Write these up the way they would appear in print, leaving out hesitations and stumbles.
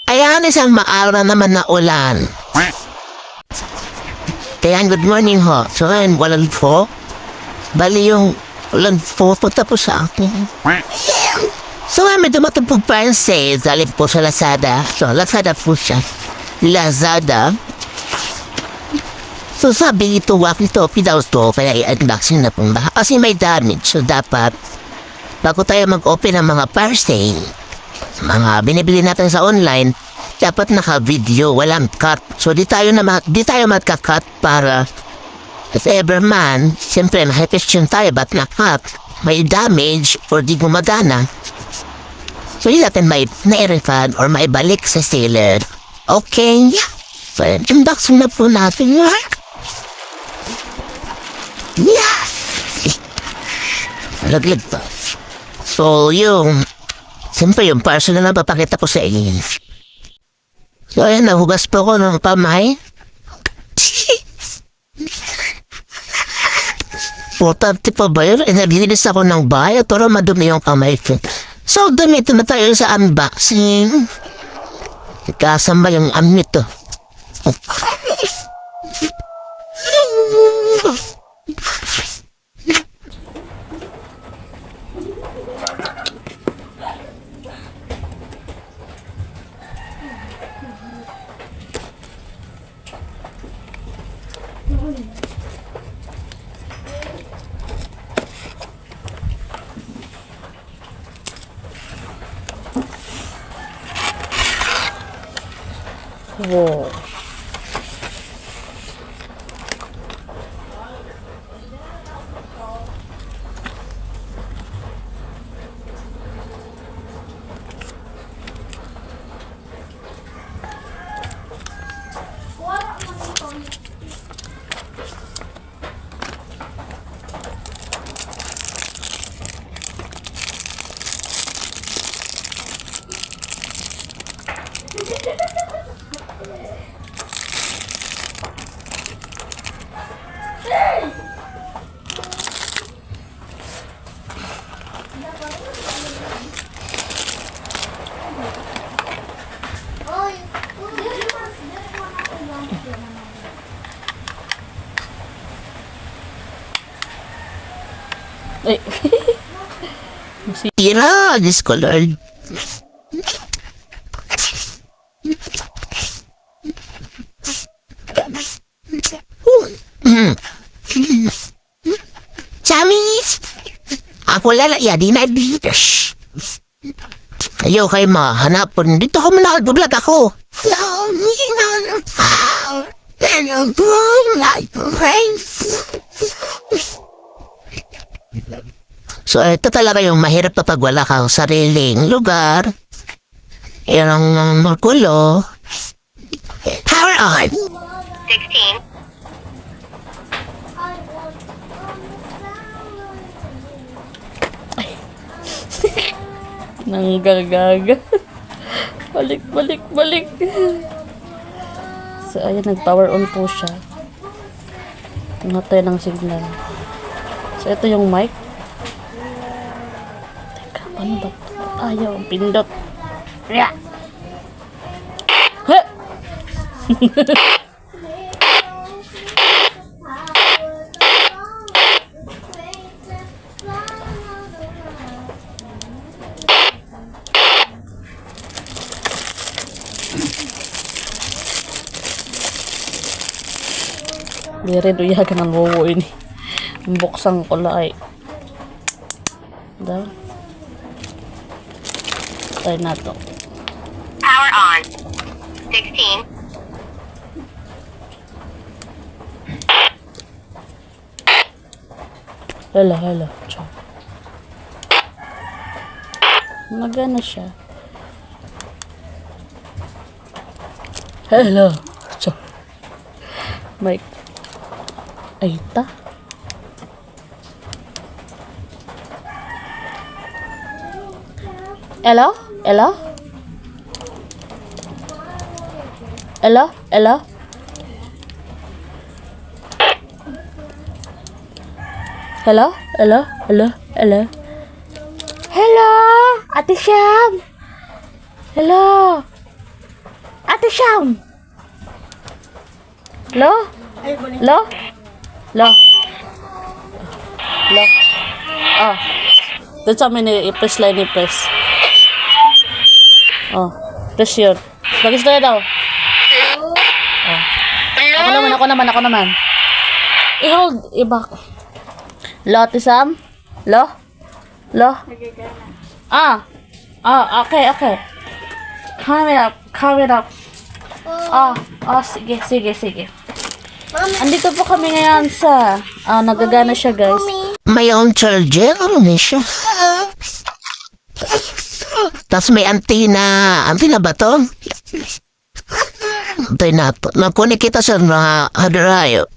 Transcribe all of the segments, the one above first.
Ayan, isang maaraw naman na ulan. Kaya good morning ho. So ngayon, walang po. Bali yung ulan po tapos sa akin. So ngayon, may dumatang po pa yung sale. Dali po sa Lazada. So Lazada po siya. Lazada. So sabi ito, wakil to, pidaws to, kaya i-unboxing na po. Kasi may damage. So dapat, bago tayo mag-open ng mga parcel, mga binibili natin sa online, dapat naka-video, walang cut. So di tayo magka-cut para if ever man, siyempre na-question tayo, ba't na-cut? May damage or di gumagana. So di natin may na-refund or may balik sa seller. Okay? So unboxing na po natin. Yeah! Laglag pa. So yung siyempre yung parcel na napapakita ko sa inyo. So ayan, nahugas po ko ng pamay. Importante pa ba yun? Nabilis ako ng bahay at pero madumi yung kamay ko. So dumito na tayo sa unboxing. Kasama yung amit to. Wow. Ay. Tira, discolored. Chamis! Ako lalaya, di na bitas. Ayaw kayo mahanapon. Dito ako manakablog ako. So, ito talaga yung mahirap kapag wala kang sariling lugar. Yan ang magulo. Power on! 16. Nanggagaga. Balik, balik, balik. So, ayan, nag-power on po siya. Tingatay ng signal. So, ito yung mic. Teka, paano ba? Ayaw, pindot. Yeah. Ha! Dire do ya kanang wowo ini. Buksang ko la ay. Da. Try na to. Power on. 16. Hala. Ciao. Magana siya. Hello. Ciao. Mike. Ay, ta. Hello? Hello? Hello? Hello? Hello? Hello? Hello? Hello? Hello? Ate Siam? Hello? Ate Siam? Hello? Hello? Hello? Hello? Ah. Doon sa amin i-press line i-press. Oh. Press yun. Bagis na daw. Oh. Ako naman. I-hold. I-back. Hello, Ate Sam? Hello? Hello? Okay. Calm it up. Sige. Andito po kami ngayon sa, nagagana siya, guys. May own charger, ano na siya? Tapos may antenna. Antenna ba to? Antenna to. Nakunik kita sa mga hadarayo.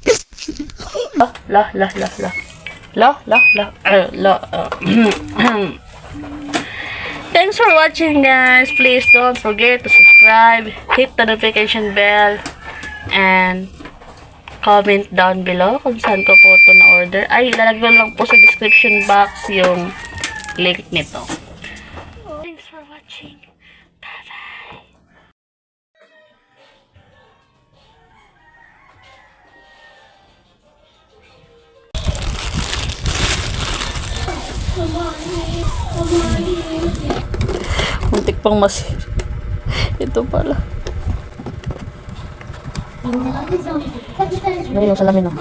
Thanks for watching, guys. Please don't forget to subscribe, hit the notification bell, and comment down below kung saan ko po ito na-order. Ay, ilalagay lang po sa description box yung link nito. Thanks for watching. Bye-bye. Muntik pang masir. Ito pala. Dari yung salamin, no?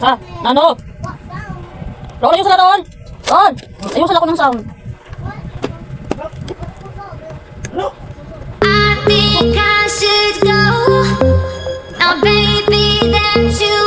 Ah, ano? Ron, ayun sila doon! Ron! Ayun sila ko ng sound. I think I should go. Now, baby, that you